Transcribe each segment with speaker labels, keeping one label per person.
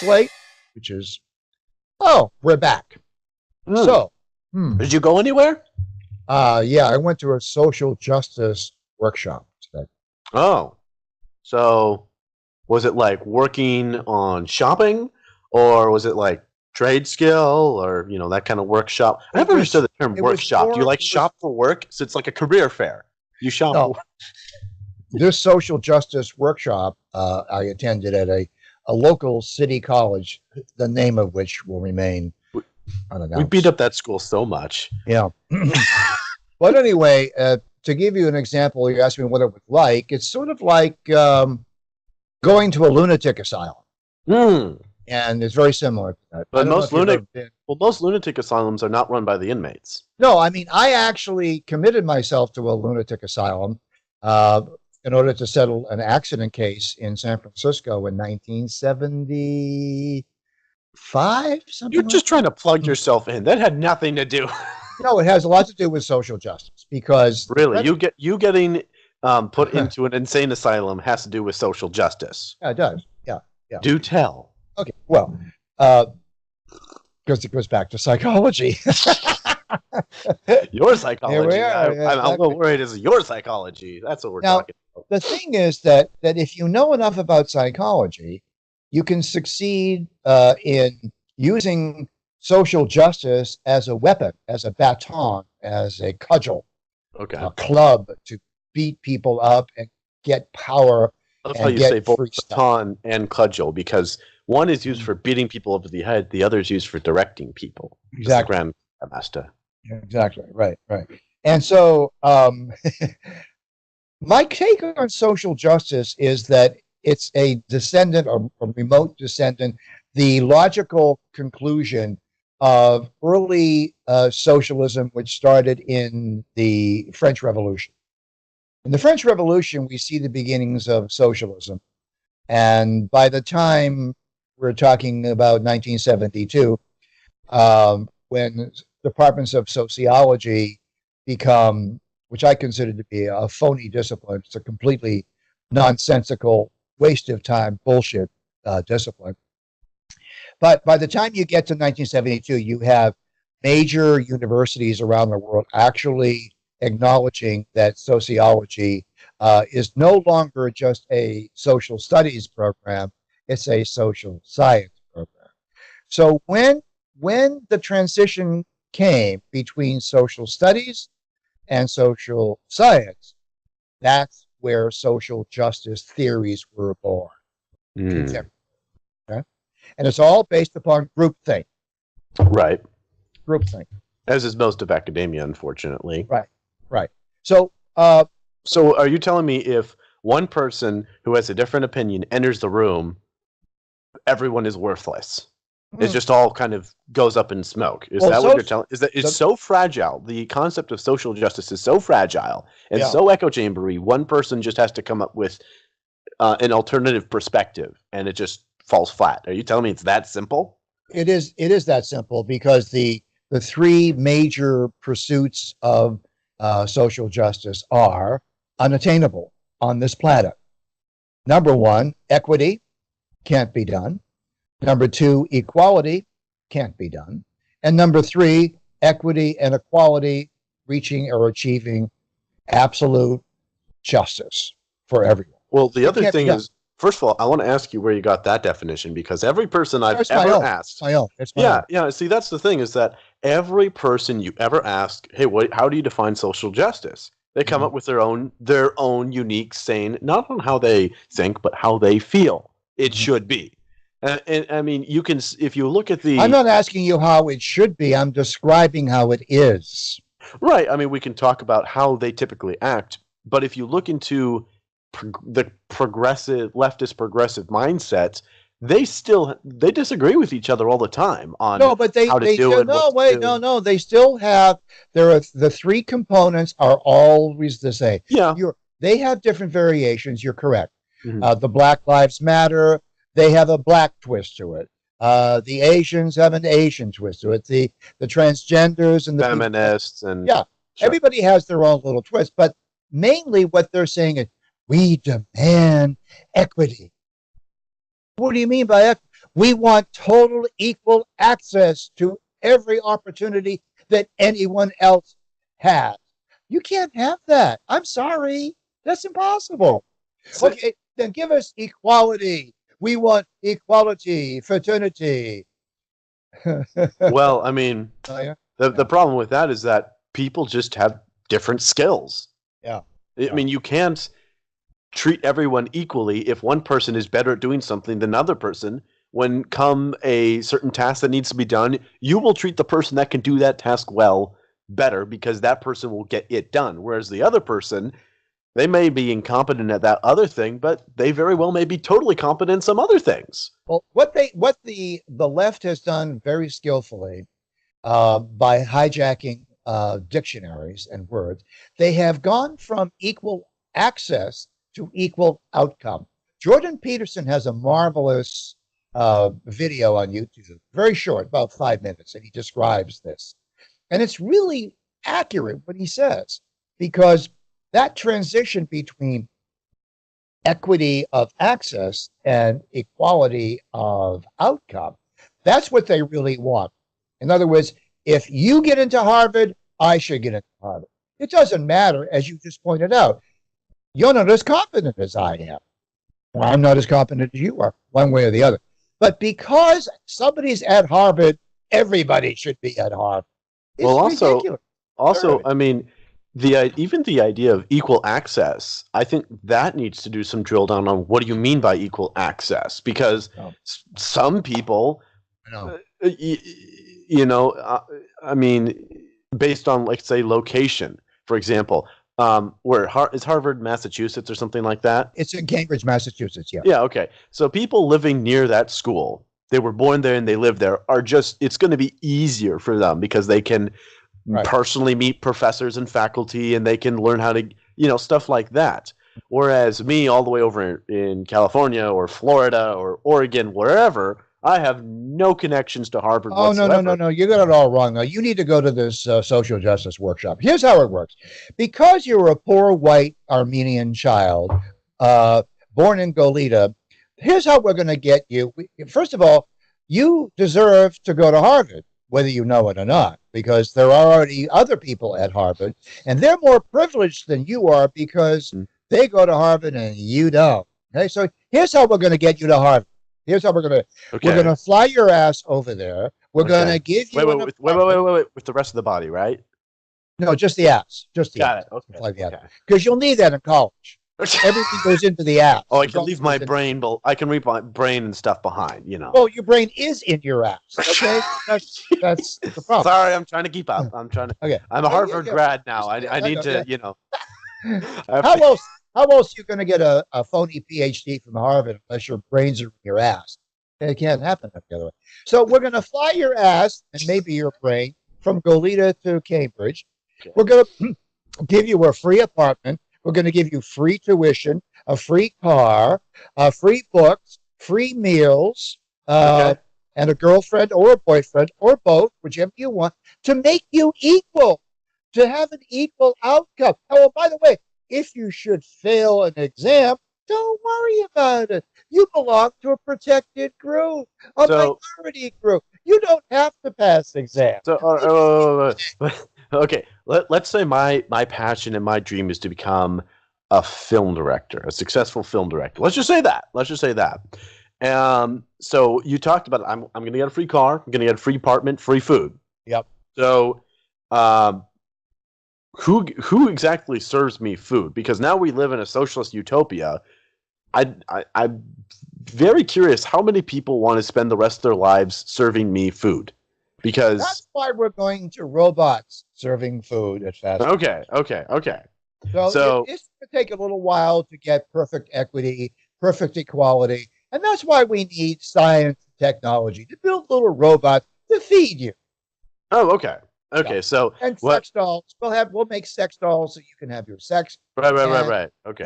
Speaker 1: slate, which is, oh, we're back. So,
Speaker 2: Did you go anywhere?
Speaker 1: yeah, I went to a social justice workshop today.
Speaker 2: Oh, so was it like working on shopping, or was it like trade skill, or that kind of workshop? I never understood the term workshop. Do you like shop for work? So it's like a career fair. You shop.
Speaker 1: No, this social justice workshop I attended at a local city college, the name of which will remain unannounced.
Speaker 2: We beat up that school so much.
Speaker 1: Yeah. But anyway, to give you an example, you asked me what it was like. It's sort of like going to a lunatic asylum. And it's very similar to that.
Speaker 2: But most lunatic asylums are not run by the inmates.
Speaker 1: No, I mean, I actually committed myself to a lunatic asylum in order to settle an accident case in San Francisco in 1975.
Speaker 2: You're just trying to plug yourself in. That had nothing to do.
Speaker 1: No, it has a lot to do with social justice because
Speaker 2: really, you getting put into an insane asylum has to do with social justice.
Speaker 1: Yeah, it does. Yeah.
Speaker 2: Do tell.
Speaker 1: Okay, well, because it goes back to psychology.
Speaker 2: Your psychology. I'm a little worried is your psychology. That's what we're talking about.
Speaker 1: The thing is that if you know enough about psychology, you can succeed in using social justice as a weapon, as a baton, as a cudgel, a club to beat people up and get power.
Speaker 2: That's how you say both baton and cudgel, because one is used for beating people over the head, the other is used for directing people.
Speaker 1: Exactly.
Speaker 2: Grandmaster.
Speaker 1: Exactly. Right. And so my take on social justice is that it's a descendant or a remote descendant, the logical conclusion of early socialism, which started in the French Revolution. In the French Revolution, we see the beginnings of socialism. And by the time we're talking about 1972, when departments of sociology become, which I consider to be a phony discipline, it's a completely nonsensical, waste of time, bullshit discipline. But by the time you get to 1972, you have major universities around the world actually acknowledging that sociology is no longer just a social studies program, it's a social science program. So when the transition came between social studies and social science, that's where social justice theories were born. Okay? And it's all based upon groupthink.
Speaker 2: Right.
Speaker 1: Groupthink.
Speaker 2: As is most of academia, unfortunately.
Speaker 1: Right. So
Speaker 2: are you telling me if one person who has a different opinion enters the room, everyone is worthless? It just all kind of goes up in smoke. Is that what you're telling? Is that it's so fragile? The concept of social justice is so fragile and so echo chambery. One person just has to come up with an alternative perspective, and it just falls flat. Are you telling me it's that simple?
Speaker 1: It is that simple because the three major pursuits of social justice are unattainable on this planet. Number one, equity can't be done. Number two, equality can't be done. And number three, equity and equality reaching or achieving absolute justice for everyone.
Speaker 2: Well, the other thing is, first of all, I want to ask you where you got that definition, because every person I've ever asked...
Speaker 1: It's my own.
Speaker 2: Yeah. See, that's the thing, is that every person you ever ask, hey, how do you define social justice? They come up with their own unique saying, not on how they think, but how they feel it should be. And I mean, you can, if you look at the...
Speaker 1: I'm not asking you how it should be. I'm describing how it is.
Speaker 2: Right. I mean, we can talk about how they typically act, but if you look into the leftist progressive mindsets, they disagree with each other all the time on how to do it.
Speaker 1: They still have, the three components are always the same.
Speaker 2: Yeah.
Speaker 1: They have different variations. You're correct. The Black Lives Matter, they have a black twist to it. The Asians have an Asian twist to it. The transgenders and the
Speaker 2: feminists and
Speaker 1: everybody has their own little twist. But mainly, what they're saying is, we demand equity. What do you mean by equity? We want total equal access to every opportunity that anyone else has. You can't have that. I'm sorry. That's impossible. Okay, then give us equality. We want equality, fraternity.
Speaker 2: Well, I mean,
Speaker 1: Oh, yeah?
Speaker 2: the problem with that is that people just have different skills.
Speaker 1: Yeah.
Speaker 2: I mean, you can't treat everyone equally if one person is better at doing something than another person. When come a certain task that needs to be done, you will treat the person that can do that task well better because that person will get it done. Whereas the other person, they may be incompetent at that other thing, but they very well may be totally competent in some other things.
Speaker 1: Well, what the left has done very skillfully by hijacking dictionaries and words, they have gone from equal access to equal outcome. Jordan Peterson has a marvelous video on YouTube, very short, about 5 minutes, and he describes this. And it's really accurate what he says, because that transition between equity of access and equality of outcome, that's what they really want. In other words, if you get into Harvard, I should get into Harvard. It doesn't matter, as you just pointed out. You're not as competent as I am. Or I'm not as competent as you are, one way or the other. But because somebody's at Harvard, everybody should be at Harvard. It's ridiculous.
Speaker 2: Also, I mean, even the idea of equal access, I think that needs to do some drill down on what do you mean by equal access? Because some people, I mean, based on, like, say, location, for example, where is Harvard, Massachusetts, or something like that?
Speaker 1: It's in Cambridge, Massachusetts. Yeah.
Speaker 2: Yeah. Okay. So people living near that school, they were born there and they live there, it's going to be easier for them because they can personally meet professors and faculty, and they can learn how to, stuff like that. Whereas me, all the way over in California or Florida or Oregon, wherever, I have no connections to Harvard whatsoever.
Speaker 1: No. You got it all wrong. Now, you need to go to this social justice workshop. Here's how it works. Because you're a poor white Armenian child born in Goleta, here's how we're going to get you. First of all, you deserve to go to Harvard, whether you know it or not, because there are already other people at Harvard, and they're more privileged than you are because they go to Harvard and you don't. Okay, so here's how we're going to get you to Harvard. Here's how we're going to. Okay. We're going to fly your ass over there. We're going to give you.
Speaker 2: Wait. With the rest of the body, right?
Speaker 1: No, just the ass. Just the
Speaker 2: ass.
Speaker 1: Got it. Okay. Because you'll need that in college. Everything goes into the ass.
Speaker 2: Oh, I can leave my brain, but I can leave my brain and stuff behind.
Speaker 1: Well, your brain is in your ass. Okay, that's the problem.
Speaker 2: Sorry, I'm trying to keep up. Okay. I'm a Harvard grad now. I need to.
Speaker 1: How else are you going to get a phony PhD from Harvard unless your brains are in your ass? It can't happen the other way. So we're going to fly your ass and maybe your brain from Goleta to Cambridge. Okay. We're going to give you a free apartment. We're going to give you free tuition, a free car, free books, free meals, and a girlfriend or a boyfriend or both, whichever you want, to make you equal, to have an equal outcome. Oh, by the way, if you should fail an exam, don't worry about it. You belong to a protected group, a minority group. You don't have to pass exams.
Speaker 2: Okay, let's say my passion and my dream is to become a film director, a successful film director. Let's just say that. So you talked about I'm going to get a free car, I'm going to get a free apartment, free food.
Speaker 1: Yep.
Speaker 2: So, who exactly serves me food? Because now we live in a socialist utopia. I'm very curious how many people want to spend the rest of their lives serving me food. Because
Speaker 1: that's why we're going to robots serving food at fast food.
Speaker 2: Okay.
Speaker 1: So it's going to take a little while to get perfect equity, perfect equality. And that's why we need science and technology to build little robots to feed you.
Speaker 2: Oh, okay. Okay, so
Speaker 1: and sex dolls. We'll make sex dolls so you can have your sex.
Speaker 2: Right. Okay.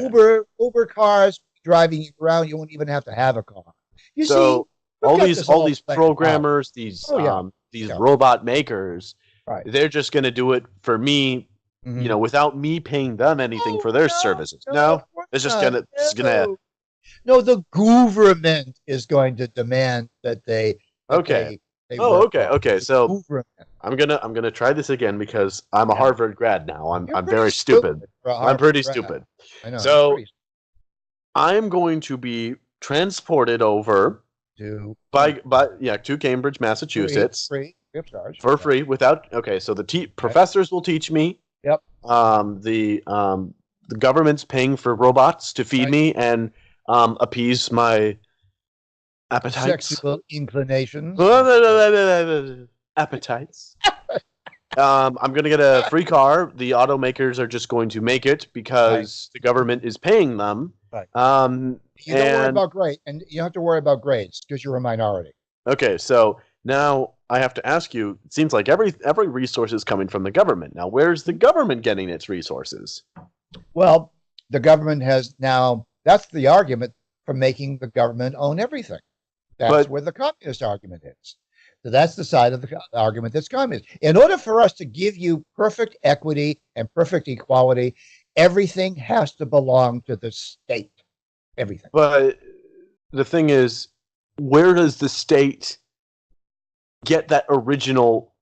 Speaker 1: Uber cars driving you around. You won't even have to have a car. You see,
Speaker 2: all these programmers, these robot makers, they're just going to do it for me, without me paying them anything for their services. No, it's just gonna
Speaker 1: No, the government is going to demand that
Speaker 2: Okay.
Speaker 1: they
Speaker 2: Oh,
Speaker 1: work
Speaker 2: okay,
Speaker 1: well.
Speaker 2: okay.
Speaker 1: The
Speaker 2: So
Speaker 1: government.
Speaker 2: I'm gonna try this again because I'm a
Speaker 1: Yeah.
Speaker 2: Harvard grad now. I'm
Speaker 1: You're
Speaker 2: I'm
Speaker 1: pretty
Speaker 2: very stupid.
Speaker 1: stupid for a
Speaker 2: I'm
Speaker 1: Harvard
Speaker 2: pretty
Speaker 1: grad.
Speaker 2: stupid.
Speaker 1: I know you're
Speaker 2: So
Speaker 1: pretty
Speaker 2: I'm going to be transported over
Speaker 1: to
Speaker 2: to Cambridge,
Speaker 1: free,
Speaker 2: Massachusetts
Speaker 1: free, free of charge.
Speaker 2: for
Speaker 1: Yeah.
Speaker 2: free without. Okay, so the
Speaker 1: Right.
Speaker 2: professors will teach me.
Speaker 1: Yep.
Speaker 2: The government's paying for robots to feed
Speaker 1: Right.
Speaker 2: me and appease my appetites.
Speaker 1: Sexual inclinations.
Speaker 2: Appetites. I'm going to get a free car. The automakers are just going to make it
Speaker 1: Right.
Speaker 2: because the government is paying them.
Speaker 1: Right.
Speaker 2: Um,
Speaker 1: You don't worry
Speaker 2: and
Speaker 1: about grades, and you don't have to worry about grades because you're a minority.
Speaker 2: okay, so now I have to ask you. It seems like every resource is coming from the government. Now, where's the government getting its resources?
Speaker 1: Well, the government has now. That's the argument for making the government own everything. That's where the communist argument is. So that's the side of the argument that's communist. In order for us to give you perfect equity and perfect equality, everything has to belong to the state. Everything.
Speaker 2: But the thing is, where does the state get that original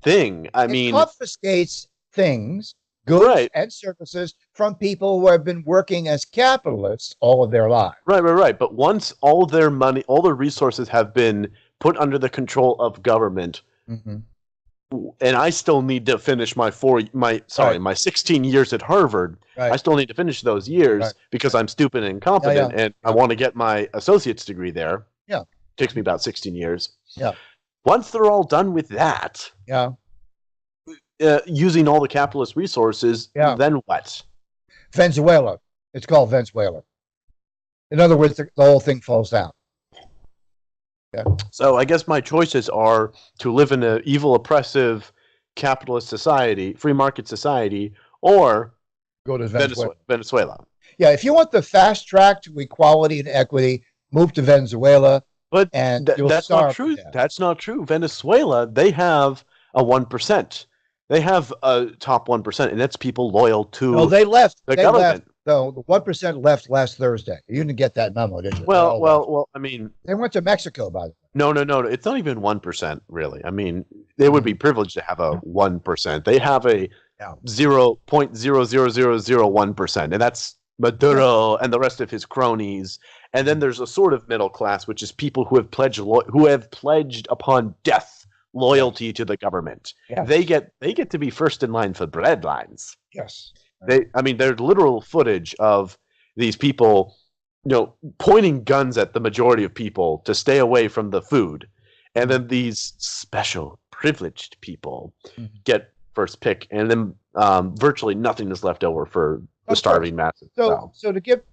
Speaker 2: thing?
Speaker 1: It confiscates things, goods,
Speaker 2: right,
Speaker 1: and services from people who have been working as capitalists all of their lives.
Speaker 2: Right. But once all their money, all their resources have been put under the control of government, and I still need to finish my 16 years at Harvard.
Speaker 1: Right.
Speaker 2: I still need to finish those years because I'm stupid and incompetent, and I want to get my associate's degree there.
Speaker 1: Yeah,
Speaker 2: it takes me about 16 years.
Speaker 1: Yeah.
Speaker 2: Once they're all done with that, using all the capitalist resources, then what?
Speaker 1: Venezuela. It's called Venezuela. In other words, the whole thing falls down. Yeah.
Speaker 2: So I guess my choices are to live in an evil, oppressive, capitalist society, free market society, or
Speaker 1: go to
Speaker 2: Venezuela.
Speaker 1: Yeah, if you want the fast track to equality and equity, move to Venezuela.
Speaker 2: But
Speaker 1: that's
Speaker 2: not true. That's not true. Venezuela, they have a 1%. They have a top 1%, and that's people loyal to
Speaker 1: they left.
Speaker 2: The government.
Speaker 1: No, the 1% left last Thursday. You didn't get that memo, did you?
Speaker 2: Well. I mean,
Speaker 1: they went to Mexico, by the way.
Speaker 2: No. It's not even 1%, really. I mean, they would be privileged to have a 1%. They have a 0.00001%, and that's Maduro and the rest of his cronies. And then there's a sort of middle class, which is people who have pledged upon death loyalty to the government. Yes. They get to be first in line for bread lines.
Speaker 1: Yes.
Speaker 2: There's literal footage of these people, pointing guns at the majority of people to stay away from the food. And then these special privileged people get first pick, and then virtually nothing is left over for the starving masses.
Speaker 1: So to get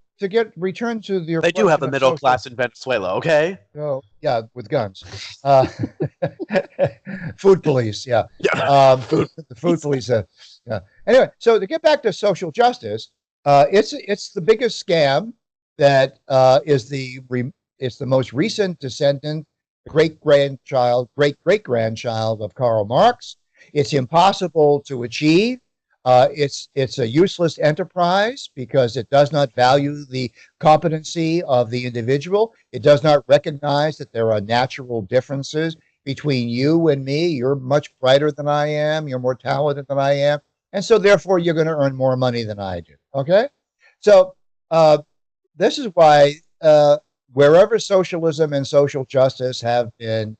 Speaker 1: return to the
Speaker 2: they do have a middle class in Venezuela, okay?
Speaker 1: Oh yeah, with guns, food police, the food police. Yeah. Anyway, so to get back to social justice, it's the biggest scam that it's the most recent descendant, great great great grandchild of Karl Marx. It's impossible to achieve. It's a useless enterprise because it does not value the competency of the individual. It does not recognize that there are natural differences between you and me. You're much brighter than I am. You're more talented than I am. And so therefore you're going to earn more money than I do. Okay. So this is why wherever socialism and social justice have been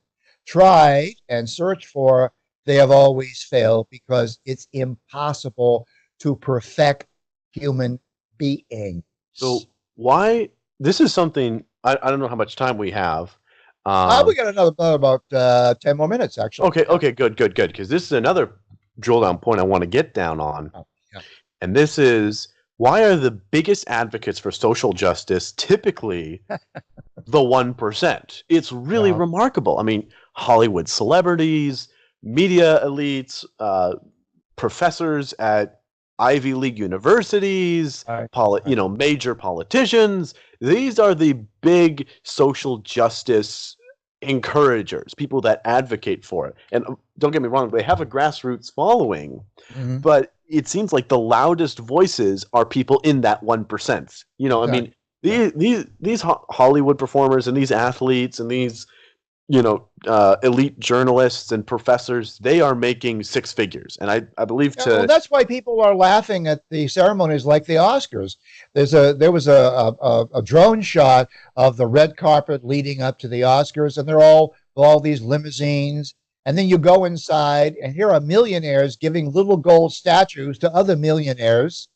Speaker 1: tried and searched for, they have always failed because it's impossible to perfect human beings.
Speaker 2: So why? This is something I don't know how much time we have.
Speaker 1: We got another about 10 more minutes, actually.
Speaker 2: Okay, good. Because this is another drill down point I want to get down on. And this is, why are the biggest advocates for social justice typically the 1%? It's really remarkable. I mean, Hollywood celebrities, media elites, professors at Ivy League universities, major politicians. These are the big social justice encouragers, people that advocate for it. And don't get me wrong, they have a grassroots following, but it seems like the loudest voices are people in that 1%. I mean, these Hollywood performers and these athletes and these elite journalists and professors, they are making six figures, and I believe
Speaker 1: well, that's why people are laughing at the ceremonies like the Oscars. There was a drone shot of the red carpet leading up to the Oscars, and they're all these limousines. And then you go inside, and here are millionaires giving little gold statues to other millionaires.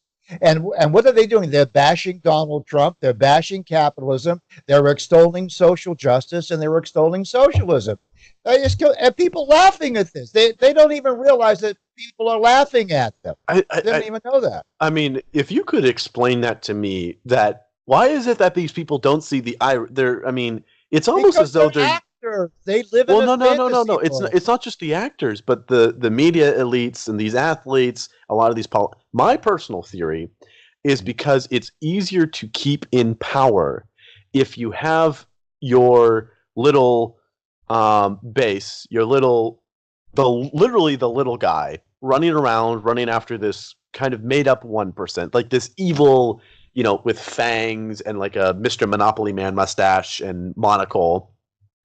Speaker 1: And what are they doing? They're bashing Donald Trump. They're bashing capitalism. They're extolling social justice, and they're extolling socialism. And people laughing at this. They don't even realize that people are laughing at them. They don't even know that.
Speaker 2: I mean, if you could explain that to me, that why is it that these people don't see the I mean, it's almost
Speaker 1: because
Speaker 2: as though
Speaker 1: they're actors. They live in a fantasy
Speaker 2: no. It's not just the actors, but the media elites and these athletes. A lot of these my personal theory is because it's easier to keep in power if you have your little base, literally the little guy running around, running after this kind of made up 1%, like this evil, with fangs and like a Mr. Monopoly Man mustache and monocle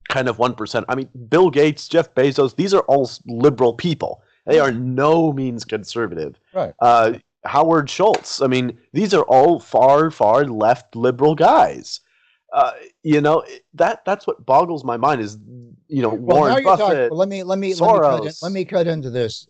Speaker 2: kind of 1%. I mean, Bill Gates, Jeff Bezos, these are all liberal people. They are no means conservative.
Speaker 1: Right.
Speaker 2: Howard Schultz. I mean, these are all far, far left liberal guys. That's what boggles my mind is, Warren Buffett.
Speaker 1: Let me cut into this.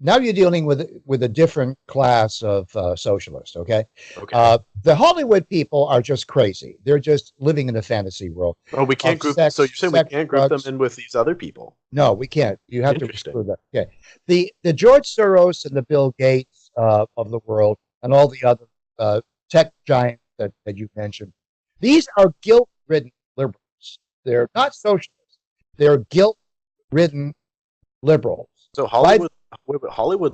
Speaker 1: Now you're dealing with a different class of socialists. Okay. The Hollywood people are just crazy. They're just living in a fantasy world.
Speaker 2: Oh, we can't group. So you're saying we can't group them in with these other people?
Speaker 1: No, we can't. You have to exclude them. Okay. The George Soros and the Bill Gates of the world and all the other tech giants that you mentioned. These are guilt-ridden liberals. They're not socialists. They're guilt-ridden liberals.
Speaker 2: So Hollywood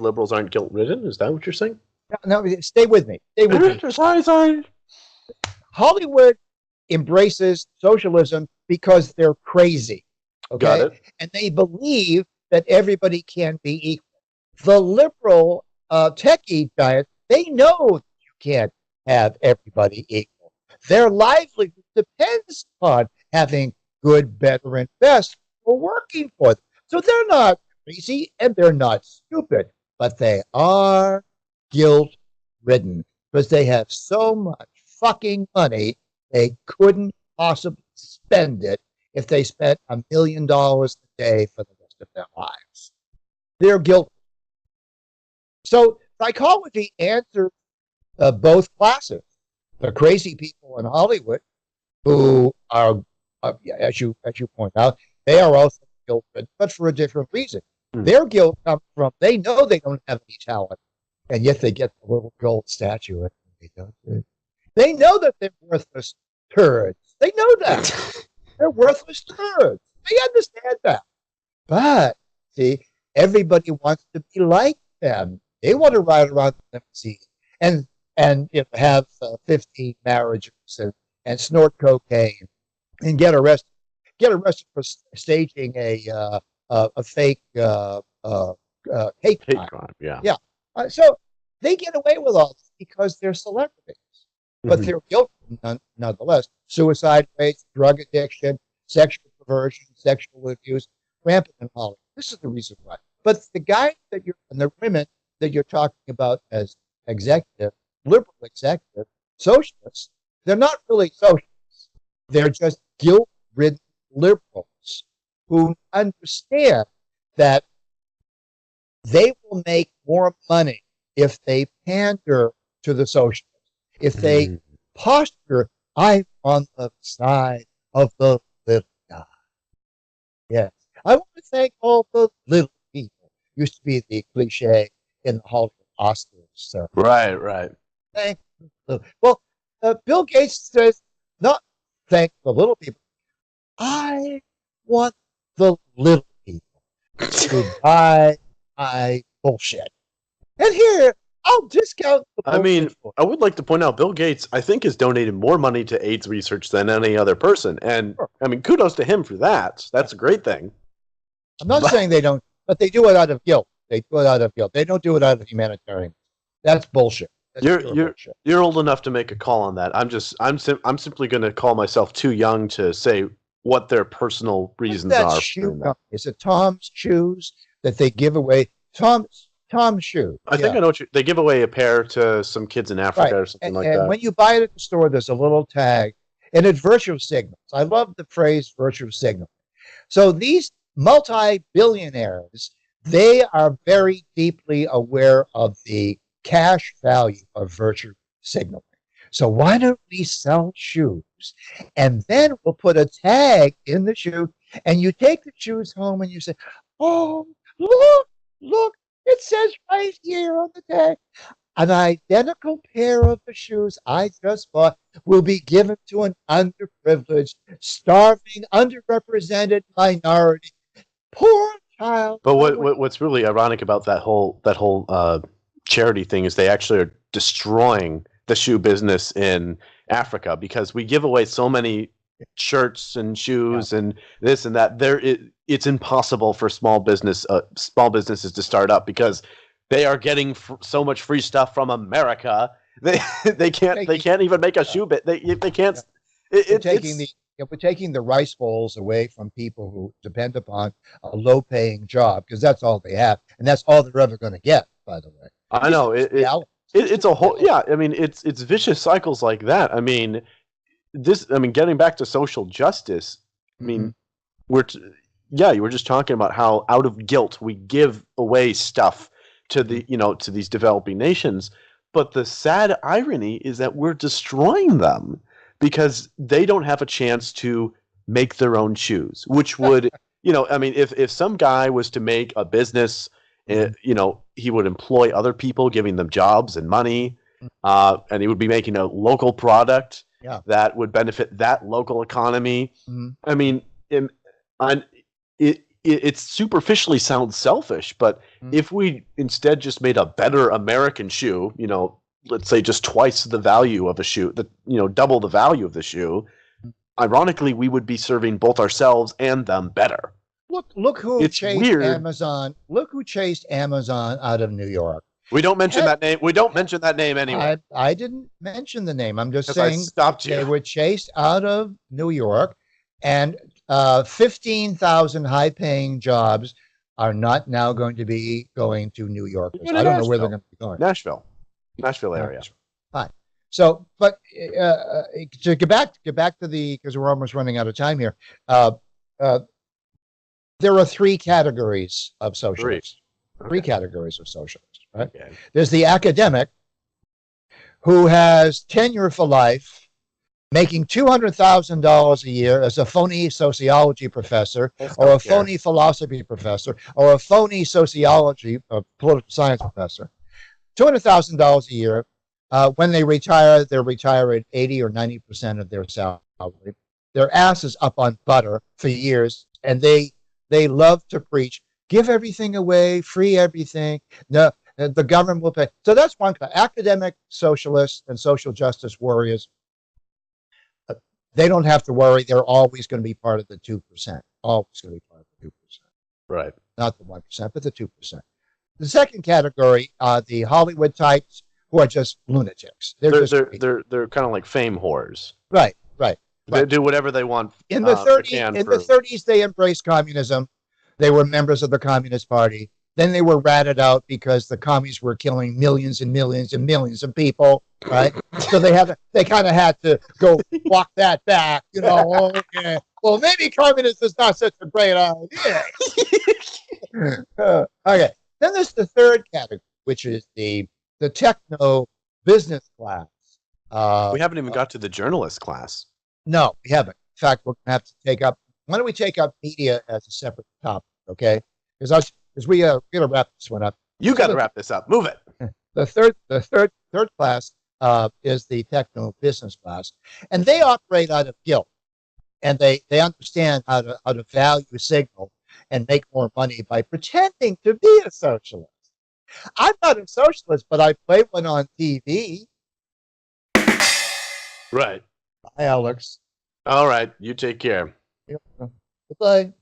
Speaker 2: liberals aren't guilt-ridden? Is that what you're saying?
Speaker 1: No, stay with me.
Speaker 2: Sorry.
Speaker 1: Hollywood embraces socialism because they're crazy. Okay?
Speaker 2: Got it.
Speaker 1: And they believe that everybody can be equal. The liberal techie giants, they know that you can't have everybody equal. Their livelihood depends upon having good, better, and best people working for them. So they're not crazy and they're not stupid, but they are guilt-ridden because they have so much fucking money they couldn't possibly spend it if they spent $1 million a day for the rest of their lives. They're guilty. So psychology answers both classes. The crazy people in Hollywood who are, as you point out, they are also guilt-ridden, but for a different reason. Their guilt comes from they know they don't have any talent, and yet they get the little gold statue. They know that they're worthless turds. They know that. They're worthless turds. They understand that. But, see, everybody wants to be like them. They want to ride around the limousine and have 15 marriages and snort cocaine and get arrested for staging a fake hate crime. Yeah. So they get away with all this because they're celebrities, but they're guilty nonetheless. Suicide rates, drug addiction, sexual perversion, sexual abuse, rampant in Hollywood. This is the reason why. But the guys and the women that you're talking about as liberal executive, socialists, they're not really socialists. They're just guilt-ridden liberals who understand that they will make more money if they pander to the socialists, if they posture, I'm on the side of the little guy. Yes. I want to thank all the little people. Used to be the cliche in the Hollywood Oscars.
Speaker 2: Right.
Speaker 1: Thank you. Well, Bill Gates says, not thank the little people. I want the little people to buy my bullshit. And here, I'll discount the bullshit.
Speaker 2: I mean, I would like to point out, Bill Gates, I think, has donated more money to AIDS research than any other person. And, I mean, kudos to him for that. That's a great thing.
Speaker 1: I'm not saying they don't, but they do it out of guilt. They do it out of guilt. They don't do it out of humanitarian. That's bullshit. That's pure bullshit.
Speaker 2: You're old enough to make a call on that. I'm simply going to call myself too young to say what their personal reasons are.
Speaker 1: Shoe company? Is it Tom's Shoes that they give away? Tom's Shoes.
Speaker 2: I think I know they give away a pair to some kids in Africa or something like that.
Speaker 1: And when you buy it at the store, there's a little tag, and it virtue signals. I love the phrase virtue signal. So these multi-billionaires, they are very deeply aware of the cash value of virtue signaling. So why don't we sell shoes, and then we'll put a tag in the shoe, and you take the shoes home and you say, oh, look, it says right here on the tag, an identical pair of the shoes I just bought will be given to an underprivileged, starving, underrepresented minority. Poor child.
Speaker 2: But what's really ironic about that whole charity thing is they actually are destroying the shoe business in Africa, because we give away so many shirts and shoes and this and that. It's impossible for small businesses to start up, because they are getting so much free stuff from America. They can't even make a shoe bit. They can't.
Speaker 1: We're taking the rice bowls away from people who depend upon a low-paying job, because that's all they have, and that's all they're ever going to get. By the way,
Speaker 2: I know it's a whole I mean, it's vicious cycles like that. I mean, getting back to social justice. I mean, you were just talking about how out of guilt we give away stuff to to these developing nations, but the sad irony is that we're destroying them because they don't have a chance to make their own shoes, which would if some guy was to make a business, he would employ other people, giving them jobs and money, and he would be making a local product that would benefit that local economy. I mean, it superficially sounds selfish, but if we instead just made a better American shoe, let's say just twice the value of a shoe, double the value of the shoe, ironically, we would be serving both ourselves and them better.
Speaker 1: Look who chased Amazon. Look who chased Amazon out of New York.
Speaker 2: We don't mention that name. We don't mention that name anyway.
Speaker 1: I didn't mention the name. I'm just saying
Speaker 2: they
Speaker 1: were chased out of New York, and 15,000 high-paying jobs are not now going to be going to New York. I don't know where they're going to be going.
Speaker 2: Nashville area.
Speaker 1: Fine. So, but to get back to because we're almost running out of time here. There are three categories of socialists. Three categories of socialists, right? Okay. There's the academic who has tenure for life, making $200,000 a year as a phony sociology professor, or a phony philosophy professor, or a phony sociology or political science professor. $200,000 a year. When they retire, they'll retire at 80 or 90% of their salary. Their ass is up on butter for years, and they love to preach, give everything away, free everything. No, the government will pay. So that's one kind. Academic socialists and social justice warriors, they don't have to worry. They're always going to be part of the 2%. Always going to be part of the 2%.
Speaker 2: Right.
Speaker 1: Not the 1%, but the 2%. The second category are the Hollywood types who are just lunatics. They're
Speaker 2: kind of like fame whores.
Speaker 1: Right.
Speaker 2: They do whatever they want.
Speaker 1: In the 30s, they embraced communism. They were members of the Communist Party. Then they were ratted out because the commies were killing millions and millions and millions of people. Right. So they kind of had to go walk that back. Okay. Well, maybe communism is not such a great idea. Okay. Then there's the third category, which is the techno business class.
Speaker 2: We haven't even got to the journalist class.
Speaker 1: No, we haven't. In fact, we're going to have to take up. Why don't we take up media as a separate topic? Okay, because we got to wrap this one up.
Speaker 2: You got to wrap this up. Move it.
Speaker 1: The third class is the techno business class, and they operate out of guilt, and they understand how to value signal and make more money by pretending to be a socialist. I'm not a socialist, but I play one on TV.
Speaker 2: Right.
Speaker 1: Bye, Alex.
Speaker 2: All right. You take care.
Speaker 1: Goodbye.